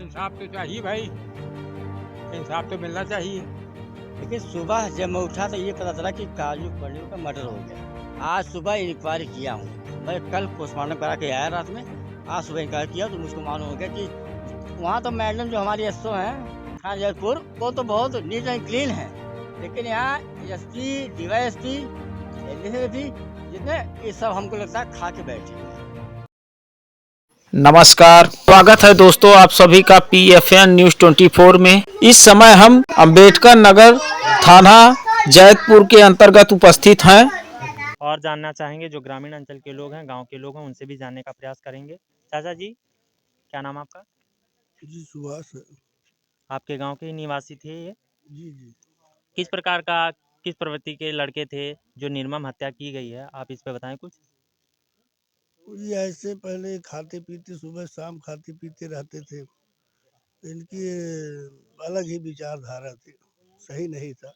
इंसाफ तो चाहिए भाई, इंसाफ तो मिलना चाहिए। लेकिन सुबह जब मैं उठा तो ये पता चला कि काजू पनीर का मर्डर हो गया। आज सुबह इंक्वायरी किया हूँ, मैं कल पोस्टमार्टम करा के आया रात में। आज सुबह इंक्वायरी किया तो मुझको मालूम हो गया कि वहाँ तो मैडम जो हमारी एसओ हैं थाना जयपुर, वो तो बहुत नीट एंड क्लीन है, लेकिन यहाँ एसपी डीवाईएसपी एलडीसी जितने ये सब हमको लगता है खा के बैठे हैं। नमस्कार, स्वागत है दोस्तों आप सभी का PFN न्यूज़ 24 में। इस समय हम अंबेडकर नगर थाना जैतपुर के अंतर्गत उपस्थित हैं और जानना चाहेंगे जो ग्रामीण अंचल के लोग हैं, गांव के लोग हैं, उनसे भी जानने का प्रयास करेंगे। चाचा जी, क्या नाम आपका? जी सुभाष है। आपके गांव के ही निवासी थे ये? जी जी। किस प्रकार का, किस प्रवृत्ति के लड़के थे जो निर्मम हत्या की गई है, आप इस पे बताएं कुछ। जी ऐसे पहले खाते पीते सुबह शाम खाते पीते रहते थे। इनकी अलग ही विचारधारा थी, सही नहीं था,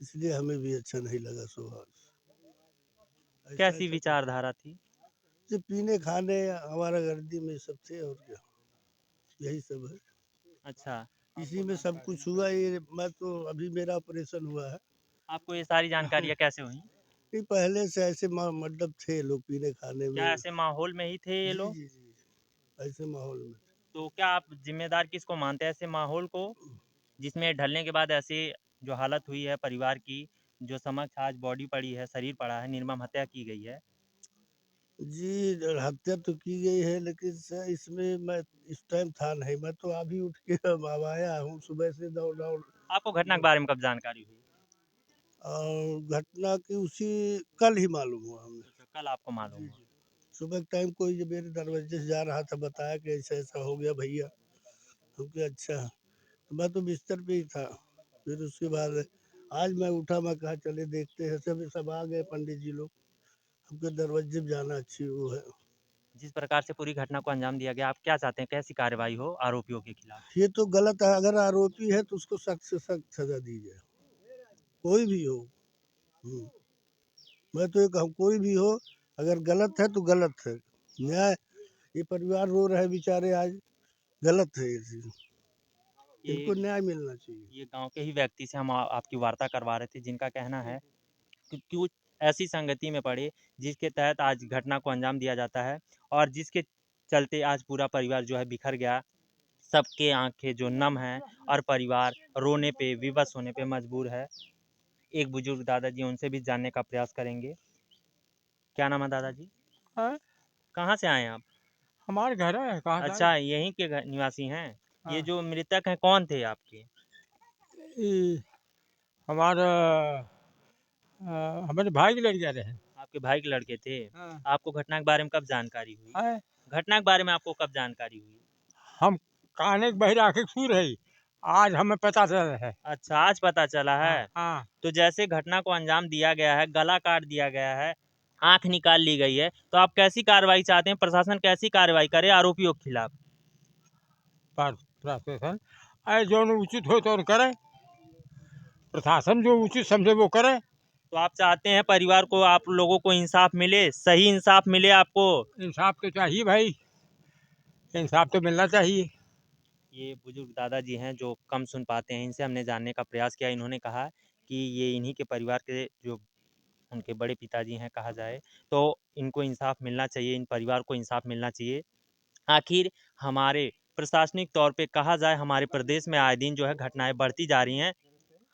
इसलिए हमें भी अच्छा नहीं लगा स्वभाव से। कैसी विचारधारा थी? जो पीने खाने हमारा गर्दी में सब थे और क्या, यही सब है। अच्छा, इसी में सब कुछ हुआ। ये मैं तो अभी मेरा ऑपरेशन हुआ है। आपको ये सारी जानकारियाँ कैसे हुई? कि पहले से ऐसे मतलब थे लोग पीने खाने क्या में। ऐसे माहौल में ही थे ये जी लोग? जी जी, ऐसे माहौल में थे। तो क्या आप जिम्मेदार किसको मानते हैं ऐसे माहौल को, जिसमें ढलने के बाद ऐसी जो हालत हुई है परिवार की, जो समक्ष आज बॉडी पड़ी है, शरीर पड़ा है, निर्मम हत्या की गई है? जी हत्या तो की गई है, लेकिन सर इसमें मैं इस टाइम था नहीं। मैं तो अभी उठ के अब आया हूँ सुबह से दौड़ दौड़। आपको घटना के बारे में कब जानकारी हुई? और घटना की उसी कल ही मालूम हुआ हमें। अच्छा, कल आपको मालूम जी हुआ। जी। सुबह के टाइम कोई जो मेरे दरवाजे से जा रहा था बताया कि ऐसा ऐसा हो गया भैया। हम कहा अच्छा। तो मैं तो बिस्तर पे ही था। फिर उसके बाद आज मैं उठा, मैं कहा चले देखते हैं। सब सब आ गए पंडित जी लोग। हमके दरवाजे पे जाना अच्छी वो है। जिस प्रकार से पूरी घटना को अंजाम दिया गया, आप क्या चाहते हैं, कैसी कार्रवाई हो आरोपियों के खिलाफ? ये तो गलत है। अगर आरोपी है तो उसको सख्त से सख्त सजा दी जाए, कोई भी हो। हम्म, मैं तो ये कहूँ कोई भी हो, अगर गलत है तो गलत है। न्याय, ये परिवार रो रहे बेचारे आज, गलत है ये चीज। ये इनको न्याय मिलना चाहिए। ये गांव के ही व्यक्ति से हम आपकी वार्ता करवा रहे थे, जिनका कहना है कि क्यों ऐसी संगति में पड़े जिसके तहत आज घटना को अंजाम दिया जाता है, और जिसके चलते आज पूरा परिवार जो है बिखर गया। सबके आंखें जो नम हैं और परिवार रोने पे, विवश होने पे मजबूर है। एक बुजुर्ग दादाजी, उनसे भी जानने का प्रयास करेंगे। क्या नाम है दादाजी? हाँ, कहाँ से आए हैं आप? हमारे घर है कहाँ अच्छा, यहीं के निवासी हैं। ये हाँ, जो मृतक हैं कौन थे आपके? ये हमारा हमारे भाई के लड़के रहे। आपके भाई के लड़के थे। हाँ, आपको घटना के बारे में कब जानकारी हुई? है, घटना के बारे में आपको कब जानकारी हुई? हम काने के बहिर आके सू रही, आज हमें पता चला है। अच्छा, आज पता चला हाँ है। हाँ। तो जैसे घटना को अंजाम दिया गया है, गला काट दिया गया है, आंख निकाल ली गई है, तो आप कैसी कार्रवाई चाहते हैं? प्रशासन कैसी कार्रवाई करे आरोपियों के खिलाफ? प्रशासन जो उचित हो तो करे, प्रशासन जो उचित समझे वो करे। तो आप चाहते हैं परिवार को, आप लोगों को इंसाफ मिले, सही इंसाफ मिले आपको? इंसाफ तो चाहिए भाई, इंसाफ तो मिलना चाहिए। ये बुजुर्ग दादाजी हैं जो कम सुन पाते हैं, इनसे हमने जानने का प्रयास किया। इन्होंने कहा कि ये इन्हीं के परिवार के जो उनके बड़े पिताजी हैं कहा जाए, तो इनको इंसाफ मिलना चाहिए, इन परिवार को इंसाफ मिलना चाहिए। आखिर हमारे प्रशासनिक तौर पे कहा जाए, हमारे प्रदेश में आए दिन जो है घटनाएं बढ़ती जा रही हैं।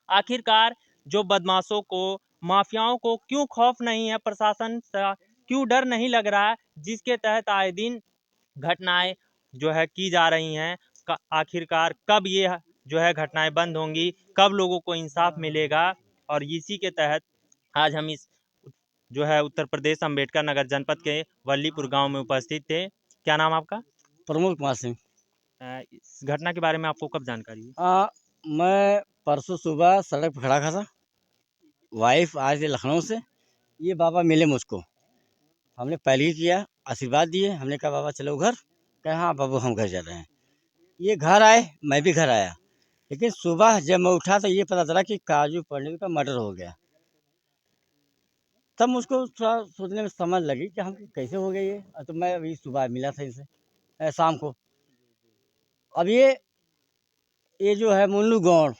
आखिरकार जो बदमाशों को, माफियाओं को क्यों खौफ नहीं है, प्रशासन से क्यों डर नहीं लग रहा है, जिसके तहत आए दिन घटनाएं जो है की जा रही हैं? आखिरकार कब ये जो है घटनाएं बंद होंगी, कब लोगों को इंसाफ मिलेगा? और इसी के तहत आज हम इस जो है उत्तर प्रदेश अम्बेडकर नगर जनपद के वल्लीपुर गांव में उपस्थित थे। क्या नाम आपका? प्रमोद कुमार सिंह। इस घटना के बारे में आपको कब जानकारी हुई? मैं परसों सुबह सड़क पर खड़ा था, वाइफ आज थी लखनऊ से। ये बाबा मिले मुझको, हमने पहले ही किया, आशीर्वाद दिए। हमने कहा बाबा चलो घर, कहा हाँ बाबू हम घर जा रहे हैं। ये घर आए, मैं भी घर आया, लेकिन सुबह जब मैं उठा तो ये पता चला कि काजू पनीर का मर्डर हो गया। तब मुझको थोड़ा सोचने में समझ लगी कि हम कैसे हो गए ये। तो मैं अभी सुबह मिला था इनसे, शाम को। अब ये जो है मुन्नू गौड़,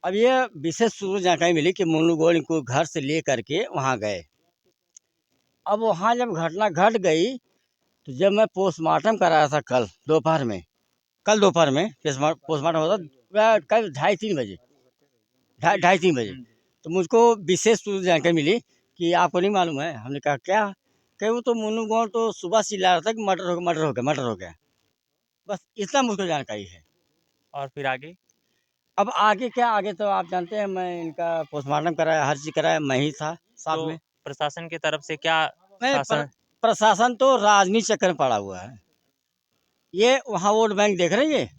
अब ये विशेष सूत्र जानकारी मिली कि मुन्नू गौड़ इनको घर से ले करके वहाँ गए। अब वहाँ जब घटना घट गई तो जब मैं पोस्टमार्टम कराया था कल दोपहर में पोस्टमार्टम होता कल 2:30-3 बजे, 2:30-3 बजे। तो मुझको विशेष सूत्र जानकारी मिली कि आपको नहीं मालूम है। हमने कहा क्या? कहे वो तो मुन्नू गौड़ तो सुबह चिल्ला रहा था कि मर्डर हो गया। बस इतना मुझको जानकारी है। और फिर आगे? अब आगे क्या, आगे तो आप जानते हैं, मैं इनका पोस्टमार्टम कराया, हर चीज़ कराया, मैं ही था साथ तो में। प्रशासन की तरफ से क्या नहीं, शासन? प्रशासन तो राजनीति चक्कर में पड़ा हुआ है। ये वहाँ वोट बैंक देख रहे हैं,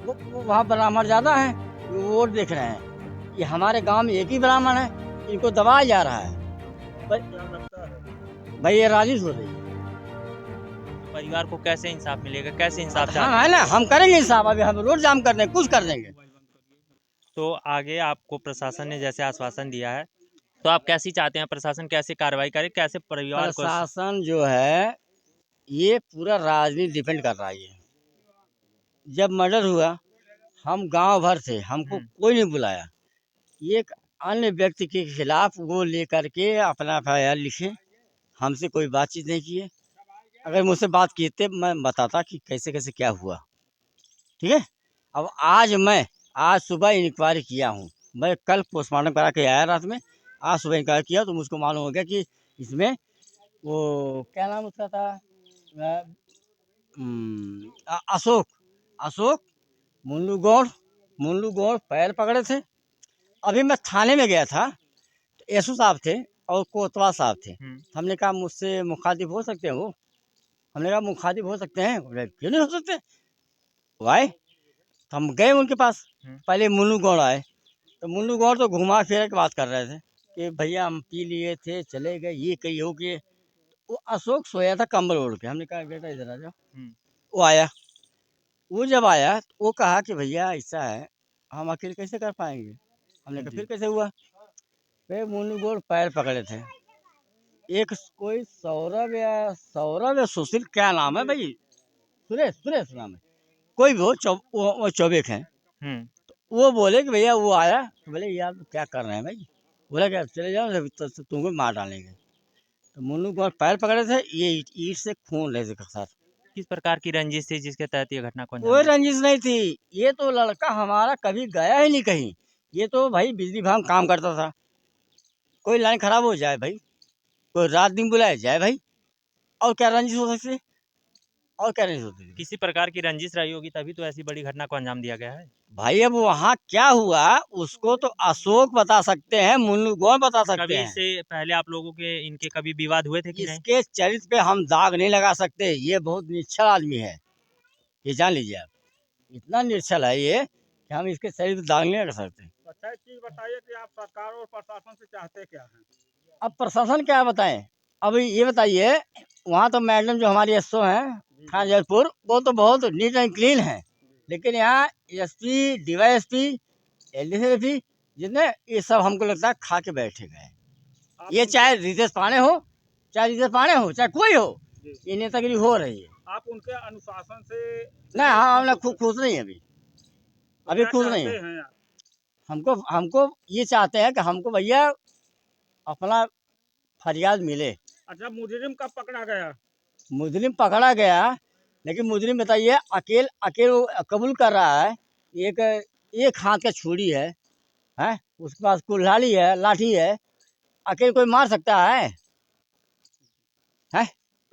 वो वहाँ ब्राह्मण ज़्यादा है, वो वोट देख रहे हैं। ये हमारे गांव में एक ही ब्राह्मण है, इनको दबाया जा रहा है। भाई ये राजनीति हो रही है। परिवार को कैसे इंसाफ मिलेगा, कैसे इंसाफ चाहते हाँ है ना, हम करेंगे इंसाफ। अभी हम रोड जाम कर देंगे, कुछ कर देंगे। तो आगे आपको प्रशासन ने जैसे आश्वासन दिया है, तो आप कैसी चाहते हैं प्रशासन कैसे कार्रवाई करे, कैसे परिवार को? प्रशासन जो है ये पूरा राजनीति डिपेंड कर रहा है। ये जब मर्डर हुआ हम गांव भर थे, हमको कोई नहीं बुलाया। एक अन्य व्यक्ति के खिलाफ वो लेकर के अपना FIR लिखे, हमसे कोई बातचीत नहीं की है। अगर मुझसे बात किए थे मैं बताता कि कैसे कैसे क्या हुआ, ठीक है। अब आज सुबह इंक्वायरी किया हूँ। मैं कल पोस्टमार्टम करा के आया रात में, आज सुबह इंक्वायरी किया तो मुझको मालूम हो गया कि इसमें वो क्या नाम उसका था, अशोक मुन्नू गौड़ पैर पकड़े थे। अभी मैं थाने में गया था तो एसओ साहब थे और कोतवाल साहब थे। हमने कहा मुझसे मुखातिब हो सकते हैं वो? हमने कहा मुखातिब हो सकते हैं? बोले क्यों नहीं हो सकते? वो आए तो हम गए उनके पास। पहले मुन्नू गौड़ आए तो मुन्नू गौड़ तो घुमा फिरा के बात कर रहे थे कि भैया हम पी लिए थे, चले गए, ये कही हो गए। वो अशोक सोया था कंबल ओढ़ के। हमने कहा बेटा इधर आ जाओ। वो आया, वो जब आया तो वो कहा कि भैया ऐसा है, हम अकेले कैसे कर पाएंगे। हमने कहा फिर कैसे हुआ? फिर मुन्नू गौड़ पैर पकड़े थे। एक कोई सौरभ या सुशील, क्या नाम है भाई, सुरेश नाम है, कोई भी हो, वो चौबेक हैं। वो बोले कि भैया वो आया तो बोले यार क्या कर रहे हैं भाई? बोला क्या चले जाओ तो तुमको मार डालेंगे। तो मुन्नू गौड़ पैर पकड़े थे, ये ईंट से खून रहे थे साथ। किस प्रकार की रंजिश थी जिसके तहत ये घटना को अंजाम कोई दिया? रंजिश नहीं थी। ये तो लड़का हमारा कभी गया ही नहीं कहीं। ये तो भाई बिजली विभाग काम करता था। कोई लाइन खराब हो जाए भाई, कोई रात दिन बुलाए जाए भाई, और क्या रंजिश हो सकती है? और क्या रंजिश होती है किसी प्रकार की रंजिश रही होगी तभी तो ऐसी बड़ी घटना को अंजाम दिया गया है। भाई? अब वहाँ क्या हुआ उसको तो अशोक बता सकते हैं, मुन्नू गौड़ बता सकते कभी हैं। इससे पहले आप लोगों के इनके कभी विवाद हुए थे कि नहीं? इसके चरित्र पे हम दाग नहीं लगा सकते। ये बहुत निश्चल आदमी है, ये जान लीजिए आप। इतना निश्चल है ये कि हम इसके चरित्र पे दाग नहीं लगा सकते। अच्छा एक चीज बताइए कि आप सरकार और प्रशासन से चाहते क्या हैं? अब प्रशासन क्या बताएं? अब ये बताइए, वहाँ तो मैडम जो हमारी एसओ हैं थाना जयपुर, वो तो बहुत नीट एंड क्लीन है। लेकिन यहाँ SP, DYSP, LDCP जितने, ये सब हमको लगता है खा के बैठे गए। ये चाहे रितेश पांडे हो, चाहे कोई हो, ये नेतागिरी हो रही है। आप उनके अनुशासन से नहीं, हम लोग खुश नहीं है अभी खुश नहीं है। हैं आप? हमको ये चाहते हैं कि हमको भैया अपना फरियाद मिले। अच्छा मुजरिम कब पकड़ा गया? मुजरिम पकड़ा गया, लेकिन मुजरिम बताइए अकेले वो कबूल कर रहा है। एक हाथ का छुरी है, उसके पास कुल्हाड़ी है, लाठी है, अकेले कोई मार सकता है?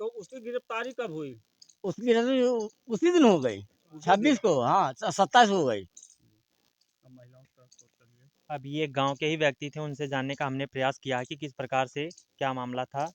तो उसकी गिरफ्तारी कब हुई? उसकी उसी दिन हो गई, 26 को। हाँ, 27 हो गई। अब ये गांव के ही व्यक्ति थे, उनसे जानने का हमने प्रयास किया है कि किस प्रकार से क्या मामला था।